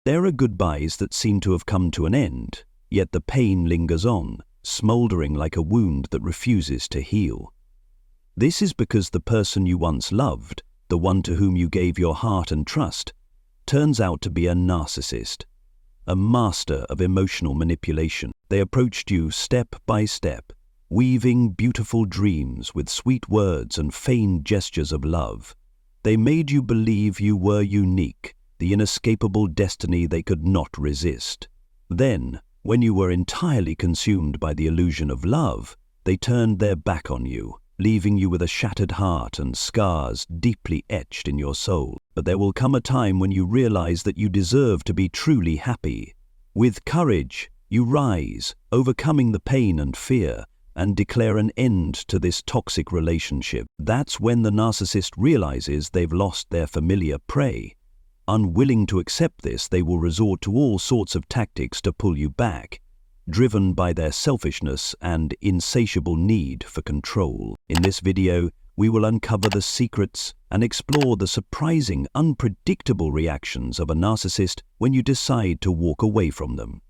There are goodbyes that seem to have come to an end, yet the pain lingers on, smoldering like a wound that refuses to heal. This is because the person you once loved, the one to whom you gave your heart and trust, turns out to be a narcissist, a master of emotional manipulation. They approached you step by step, weaving beautiful dreams with sweet words and feigned gestures of love. They made you believe you were unique, the inescapable destiny they could not resist. Then, when you were entirely consumed by the illusion of love, they turned their back on you, leaving you with a shattered heart and scars deeply etched in your soul. But there will come a time when you realize that you deserve to be truly happy. With courage, you rise, overcoming the pain and fear, and declare an end to this toxic relationship. That's when the narcissist realizes they've lost their familiar prey. Unwilling to accept this, they will resort to all sorts of tactics to pull you back, driven by their selfishness and insatiable need for control. In this video, we will uncover the secrets and explore the surprising, unpredictable reactions of a narcissist when you decide to walk away from them.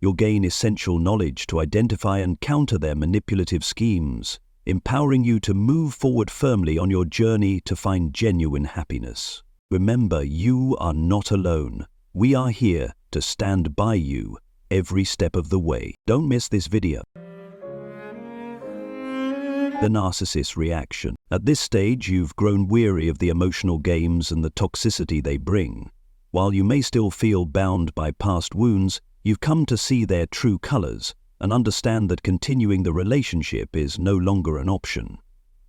You'll gain essential knowledge to identify and counter their manipulative schemes, empowering you to move forward firmly on your journey to find genuine happiness. Remember, you are not alone. We are here to stand by you every step of the way. Don't miss this video. The narcissist's reaction. At this stage, you've grown weary of the emotional games and the toxicity they bring. While you may still feel bound by past wounds, you've come to see their true colors and understand that continuing the relationship is no longer an option.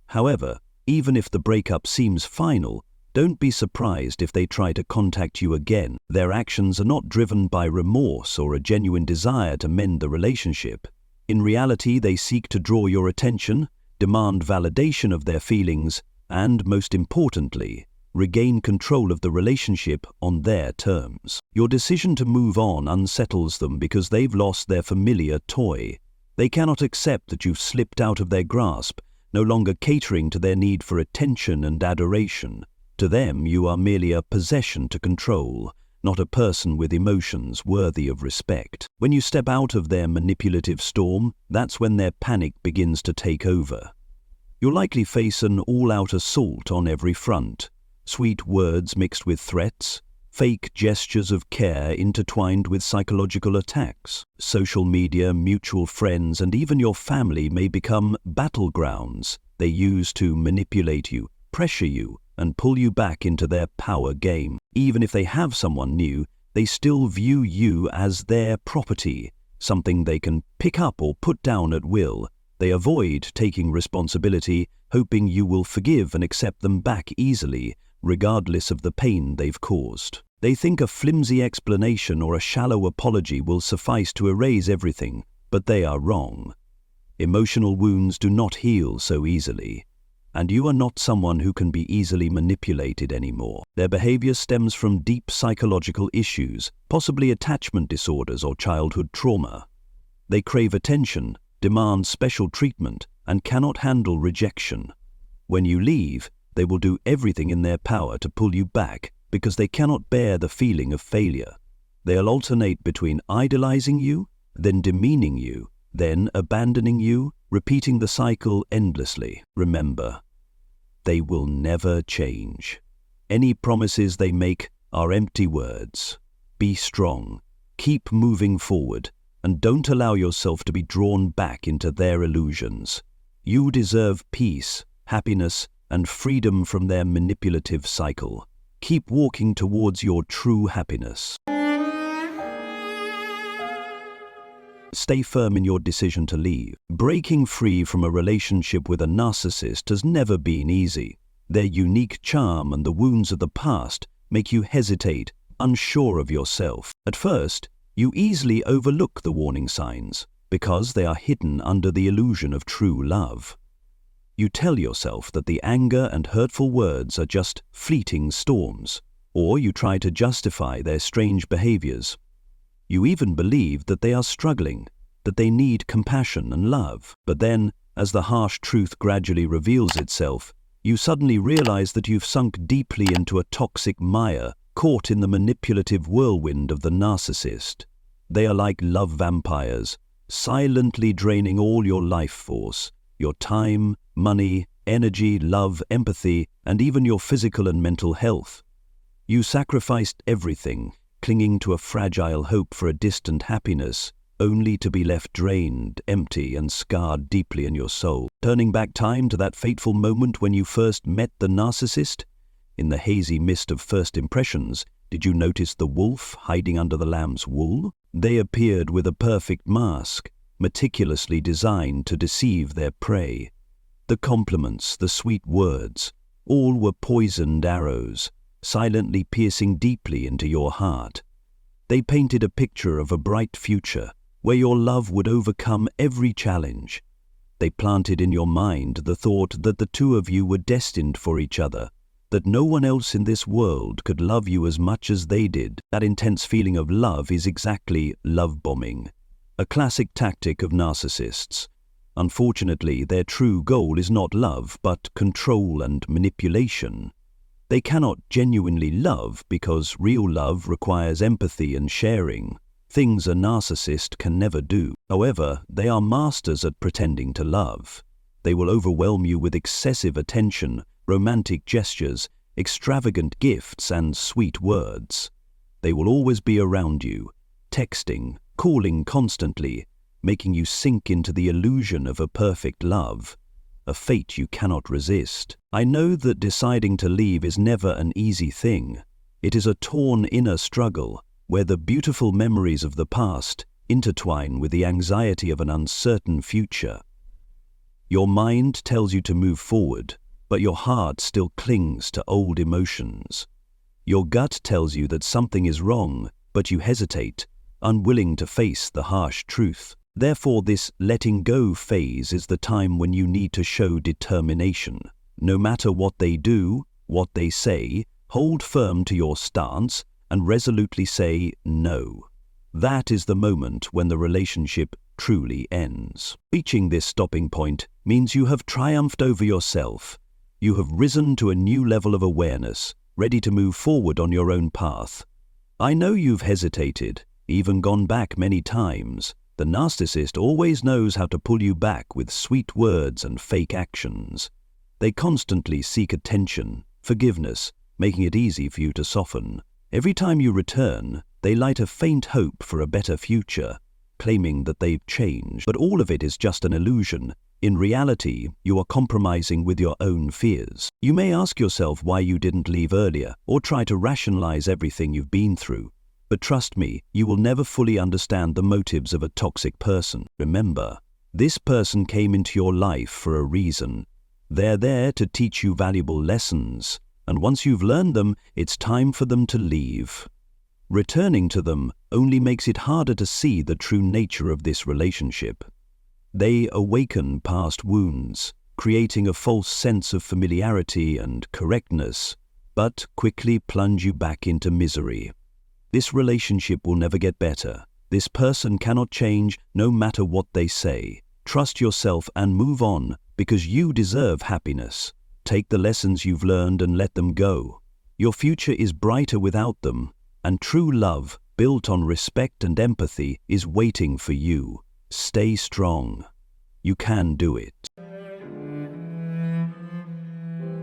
However, even if the breakup seems final, don't be surprised if they try to contact you again. Their actions are not driven by remorse or a genuine desire to mend the relationship. In reality, they seek to draw your attention, demand validation of their feelings, and, most importantly, regain control of the relationship on their terms. Your decision to move on unsettles them because they've lost their familiar toy. They cannot accept that you've slipped out of their grasp, no longer catering to their need for attention and adoration. To them, you are merely a possession to control, not a person with emotions worthy of respect. When you step out of their manipulative storm, that's when their panic begins to take over. You'll likely face an all-out assault on every front. Sweet words mixed with threats, fake gestures of care intertwined with psychological attacks. Social media, mutual friends, and even your family may become battlegrounds they use to manipulate you, pressure you, and pull you back into their power game. Even if they have someone new, they still view you as their property, something they can pick up or put down at will. They avoid taking responsibility, hoping you will forgive and accept them back easily, regardless of the pain they've caused. They think a flimsy explanation or a shallow apology will suffice to erase everything, but they are wrong. Emotional wounds do not heal so easily, and you are not someone who can be easily manipulated anymore. Their behavior stems from deep psychological issues, possibly attachment disorders or childhood trauma. They crave attention, demand special treatment, and cannot handle rejection. When you leave, they will do everything in their power to pull you back because they cannot bear the feeling of failure. They'll alternate between idolizing you, then demeaning you, then abandoning you, repeating the cycle endlessly. Remember, they will never change. Any promises they make are empty words. Be strong, keep moving forward, and don't allow yourself to be drawn back into their illusions. You deserve peace, happiness, and freedom from their manipulative cycle. Keep walking towards your true happiness. Stay firm in your decision to leave. Breaking free from a relationship with a narcissist has never been easy. Their unique charm and the wounds of the past make you hesitate, unsure of yourself. At first, you easily overlook the warning signs because they are hidden under the illusion of true love. You tell yourself that the anger and hurtful words are just fleeting storms, or you try to justify their strange behaviors. You even believe that they are struggling, that they need compassion and love. But then, as the harsh truth gradually reveals itself, you suddenly realize that you've sunk deeply into a toxic mire caught in the manipulative whirlwind of the narcissist. They are like love vampires, silently draining all your life force, your time, money, energy, love, empathy, and even your physical and mental health. You sacrificed everything, clinging to a fragile hope for a distant happiness, only to be left drained, empty, and scarred deeply in your soul. Turning back time to that fateful moment when you first met the narcissist, in the hazy mist of first impressions, did you notice the wolf hiding under the lamb's wool? They appeared with a perfect mask, meticulously designed to deceive their prey. The compliments, the sweet words, all were poisoned arrows, silently piercing deeply into your heart. They painted a picture of a bright future, where your love would overcome every challenge. They planted in your mind the thought that the two of you were destined for each other, that no one else in this world could love you as much as they did. That intense feeling of love is exactly love bombing, a classic tactic of narcissists. Unfortunately, their true goal is not love, but control and manipulation. They cannot genuinely love because real love requires empathy and sharing, things a narcissist can never do. However, they are masters at pretending to love. They will overwhelm you with excessive attention, romantic gestures, extravagant gifts, and sweet words. They will always be around you, texting, calling constantly, making you sink into the illusion of a perfect love, a fate you cannot resist. I know that deciding to leave is never an easy thing. It is a torn inner struggle, where the beautiful memories of the past intertwine with the anxiety of an uncertain future. Your mind tells you to move forward, but your heart still clings to old emotions. Your gut tells you that something is wrong, but you hesitate, unwilling to face the harsh truth. Therefore, this letting go phase is the time when you need to show determination. No matter what they do, what they say, hold firm to your stance and resolutely say no. That is the moment when the relationship truly ends. Reaching this stopping point means you have triumphed over yourself. You have risen to a new level of awareness, ready to move forward on your own path. I know you've hesitated, even gone back many times. The narcissist always knows how to pull you back with sweet words and fake actions. They constantly seek attention, forgiveness, making it easy for you to soften. Every time you return, they light a faint hope for a better future, claiming that they've changed. But all of it is just an illusion. In reality, you are compromising with your own fears. You may ask yourself why you didn't leave earlier, or try to rationalize everything you've been through. But trust me, you will never fully understand the motives of a toxic person. Remember, this person came into your life for a reason. They're there to teach you valuable lessons, and once you've learned them, it's time for them to leave. Returning to them only makes it harder to see the true nature of this relationship. They awaken past wounds, creating a false sense of familiarity and correctness, but quickly plunge you back into misery. This relationship will never get better. This person cannot change no matter what they say. Trust yourself and move on, because you deserve happiness. Take the lessons you've learned and let them go. Your future is brighter without them, and true love, built on respect and empathy, is waiting for you. Stay strong. You can do it.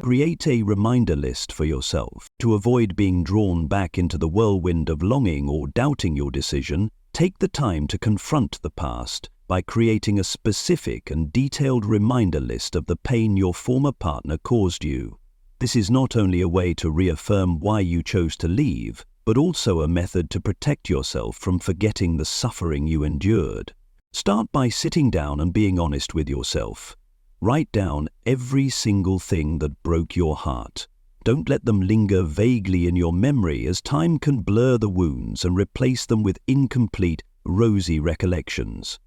Create a reminder list for yourself. To avoid being drawn back into the whirlwind of longing or doubting your decision, take the time to confront the past by creating a specific and detailed reminder list of the pain your former partner caused you. This is not only a way to reaffirm why you chose to leave, but also a method to protect yourself from forgetting the suffering you endured. Start by sitting down and being honest with yourself. Write down every single thing that broke your heart. Don't let them linger vaguely in your memory, as time can blur the wounds and replace them with incomplete, rosy recollections.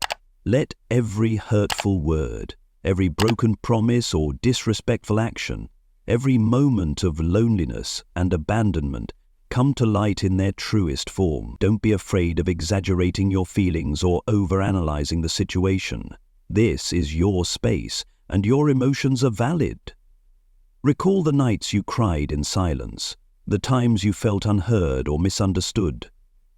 Let every hurtful word, every broken promise or disrespectful action, every moment of loneliness and abandonment come to light in their truest form. Don't be afraid of exaggerating your feelings or overanalyzing the situation. This is your space, and your emotions are valid. Recall the nights you cried in silence, the times you felt unheard or misunderstood,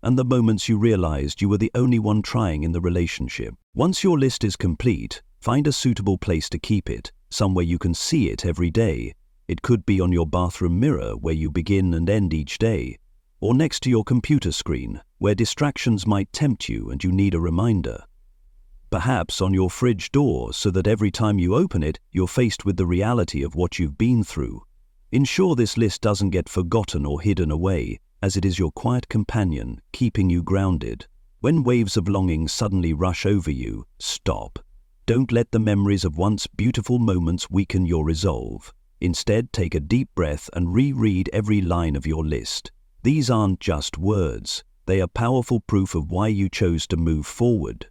and the moments you realized you were the only one trying in the relationship. Once your list is complete, find a suitable place to keep it, somewhere you can see it every day. It could be on your bathroom mirror, where you begin and end each day, or next to your computer screen, where distractions might tempt you and you need a reminder. Perhaps on your fridge door, so that every time you open it, you're faced with the reality of what you've been through. Ensure this list doesn't get forgotten or hidden away, as it is your quiet companion, keeping you grounded. When waves of longing suddenly rush over you, stop. Don't let the memories of once beautiful moments weaken your resolve. Instead, take a deep breath and reread every line of your list. These aren't just words. They are powerful proof of why you chose to move forward.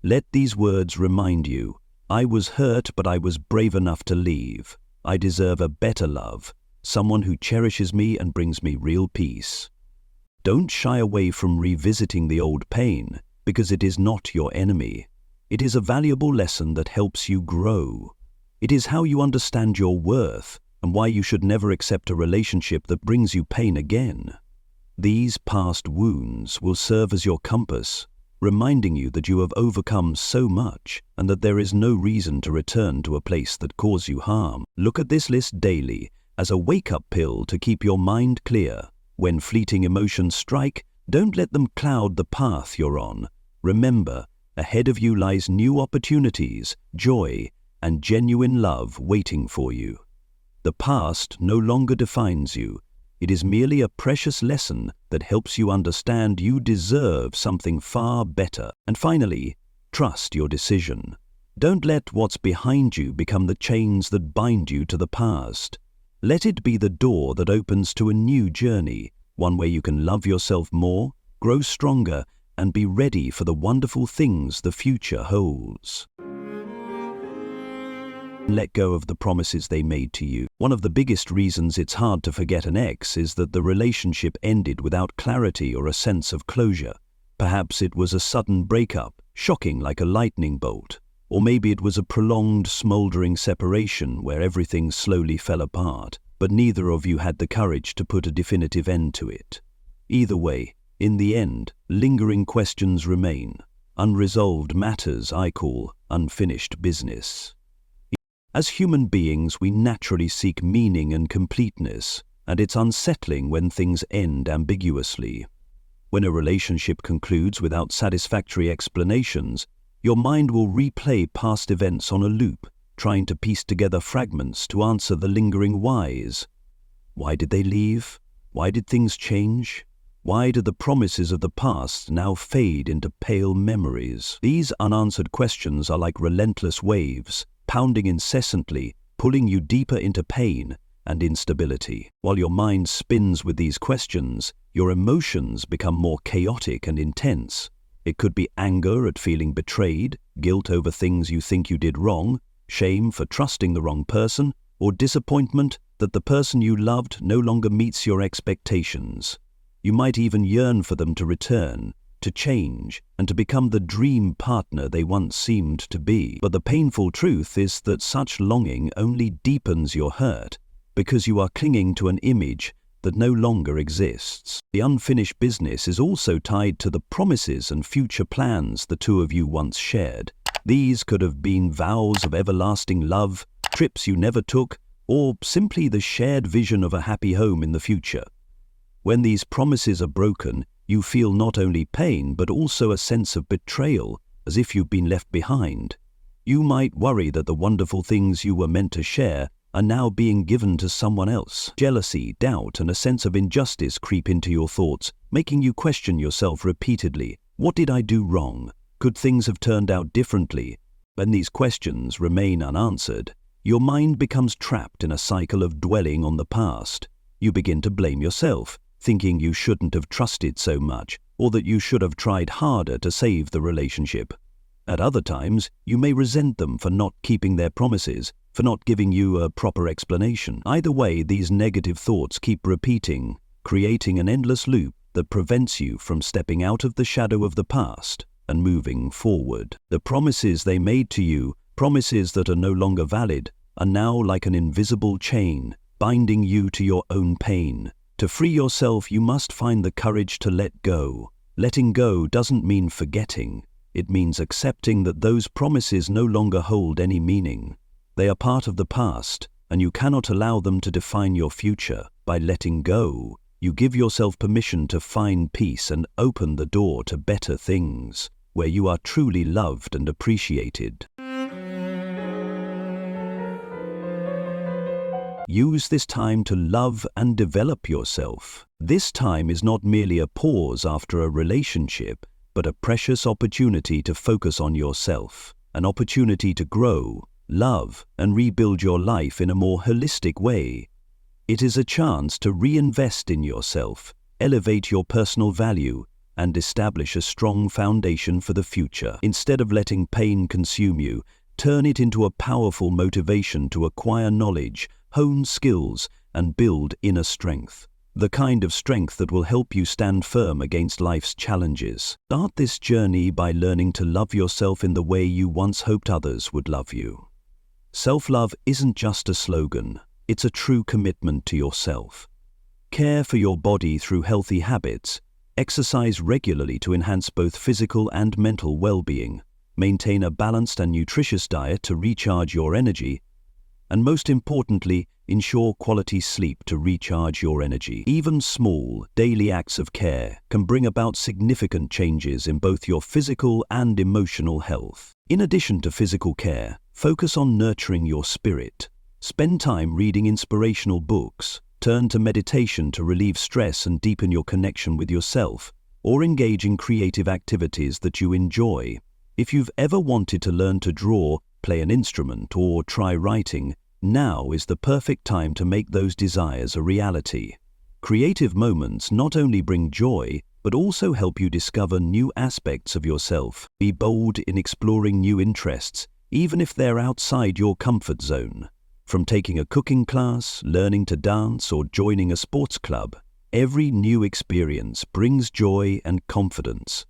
Let these words remind you, I was hurt, but I was brave enough to leave. I deserve a better love, someone who cherishes me and brings me real peace. Don't shy away from revisiting the old pain, because it is not your enemy. It is a valuable lesson that helps you grow. It is how you understand your worth and why you should never accept a relationship that brings you pain again. These past wounds will serve as your compass, reminding you that you have overcome so much and that there is no reason to return to a place that caused you harm. Look at this list daily as a wake-up pill to keep your mind clear. When fleeting emotions strike, don't let them cloud the path you're on. Remember, ahead of you lies new opportunities, joy, and genuine love waiting for you. The past no longer defines you. It is merely a precious lesson that helps you understand you deserve something far better. And finally, trust your decision. Don't let what's behind you become the chains that bind you to the past. Let it be the door that opens to a new journey, one where you can love yourself more, grow stronger, and be ready for the wonderful things the future holds. Let go of the promises they made to you. One of the biggest reasons it's hard to forget an ex is that the relationship ended without clarity or a sense of closure. Perhaps it was a sudden breakup, shocking like a lightning bolt. Or maybe it was a prolonged, smoldering separation where everything slowly fell apart, but neither of you had the courage to put a definitive end to it. Either way, in the end, lingering questions remain. Unresolved matters I call unfinished business. As human beings, we naturally seek meaning and completeness, and it's unsettling when things end ambiguously. When a relationship concludes without satisfactory explanations, your mind will replay past events on a loop, trying to piece together fragments to answer the lingering whys. Why did they leave? Why did things change? Why do the promises of the past now fade into pale memories? These unanswered questions are like relentless waves, pounding incessantly, pulling you deeper into pain and instability. While your mind spins with these questions, your emotions become more chaotic and intense. It could be anger at feeling betrayed, guilt over things you think you did wrong, shame for trusting the wrong person, or disappointment that the person you loved no longer meets your expectations. You might even yearn for them to return, to change, and to become the dream partner they once seemed to be. But the painful truth is that such longing only deepens your hurt, because you are clinging to an image that no longer exists. The unfinished business is also tied to the promises and future plans the two of you once shared. These could have been vows of everlasting love, trips you never took, or simply the shared vision of a happy home in the future. When these promises are broken, you feel not only pain but also a sense of betrayal, as if you've been left behind. You might worry that the wonderful things you were meant to share are now being given to someone else. Jealousy, doubt, and a sense of injustice creep into your thoughts, making you question yourself repeatedly. What did I do wrong? Could things have turned out differently? When these questions remain unanswered, your mind becomes trapped in a cycle of dwelling on the past. You begin to blame yourself, thinking you shouldn't have trusted so much, or that you should have tried harder to save the relationship. At other times, you may resent them for not keeping their promises, for not giving you a proper explanation. Either way, these negative thoughts keep repeating, creating an endless loop that prevents you from stepping out of the shadow of the past and moving forward. The promises they made to you, promises that are no longer valid, are now like an invisible chain, binding you to your own pain, To free yourself, you must find the courage to let go. Letting go doesn't mean forgetting. It means accepting that those promises no longer hold any meaning. They are part of the past, and you cannot allow them to define your future. By letting go, you give yourself permission to find peace and open the door to better things, where you are truly loved and appreciated. Use this time to love and develop yourself. This time is not merely a pause after a relationship, but a precious opportunity to focus on yourself, an opportunity to grow, love, and rebuild your life in a more holistic way. It is a chance to reinvest in yourself, elevate your personal value, and establish a strong foundation for the future. Instead of letting pain consume you, turn it into a powerful motivation to acquire knowledge, hone skills, and build inner strength. The kind of strength that will help you stand firm against life's challenges. Start this journey by learning to love yourself in the way you once hoped others would love you. Self-love isn't just a slogan, it's a true commitment to yourself. Care for your body through healthy habits, exercise regularly to enhance both physical and mental well-being, maintain a balanced and nutritious diet to recharge your energy, and most importantly, ensure quality sleep to recharge your energy. Even small, daily acts of care can bring about significant changes in both your physical and emotional health. In addition to physical care, focus on nurturing your spirit. Spend time reading inspirational books, turn to meditation to relieve stress and deepen your connection with yourself, or engage in creative activities that you enjoy. If you've ever wanted to learn to draw, play an instrument, or try writing, now is the perfect time to make those desires a reality. Creative moments not only bring joy, but also help you discover new aspects of yourself. Be bold in exploring new interests, even if they're outside your comfort zone. From taking a cooking class, learning to dance, or joining a sports club, every new experience brings joy and confidence.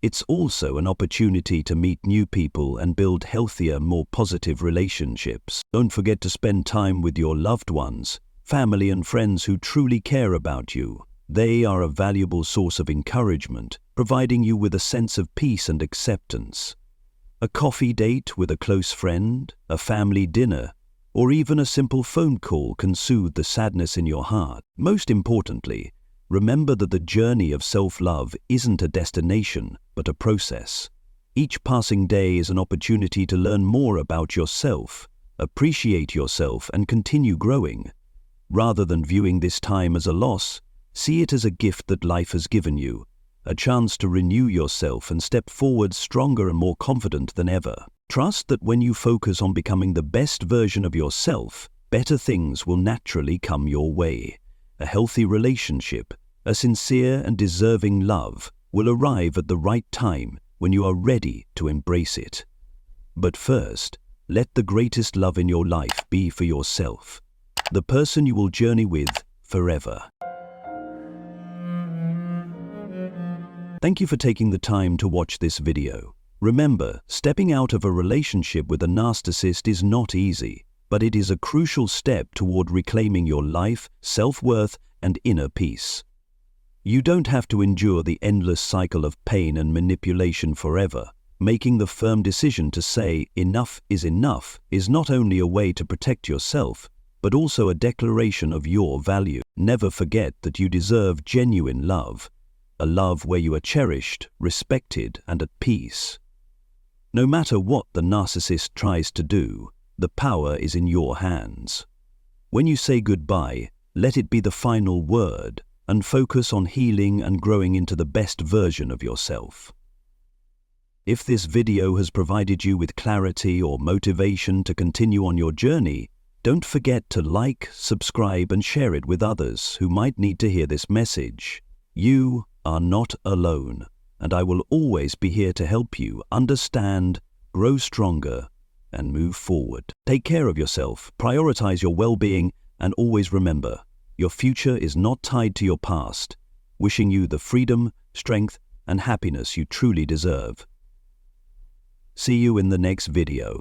It's also an opportunity to meet new people and build healthier, more positive relationships. Don't forget to spend time with your loved ones, family and friends who truly care about you. They are a valuable source of encouragement, providing you with a sense of peace and acceptance. A coffee date with a close friend, a family dinner, or even a simple phone call can soothe the sadness in your heart. Most importantly, remember that the journey of self-love isn't a destination, but a process. Each passing day is an opportunity to learn more about yourself, appreciate yourself, and continue growing. Rather than viewing this time as a loss, see it as a gift that life has given you, a chance to renew yourself and step forward stronger and more confident than ever. Trust that when you focus on becoming the best version of yourself, better things will naturally come your way. A healthy relationship, a sincere and deserving love will arrive at the right time when you are ready to embrace it. But first, let the greatest love in your life be for yourself, the person you will journey with forever. Thank you for taking the time to watch this video. Remember, stepping out of a relationship with a narcissist is not easy, but it is a crucial step toward reclaiming your life, self-worth, and inner peace. You don't have to endure the endless cycle of pain and manipulation forever. Making the firm decision to say enough is not only a way to protect yourself, but also a declaration of your value. Never forget that you deserve genuine love, a love where you are cherished, respected, and at peace. No matter what the narcissist tries to do, the power is in your hands. When you say goodbye, let it be the final word, and focus on healing and growing into the best version of yourself. If this video has provided you with clarity or motivation to continue on your journey, don't forget to like, subscribe, and share it with others who might need to hear this message. You are not alone, and I will always be here to help you understand, grow stronger, and move forward. Take care of yourself, prioritize your well-being, and always remember, your future is not tied to your past. Wishing you the freedom, strength, and happiness you truly deserve. See you in the next video.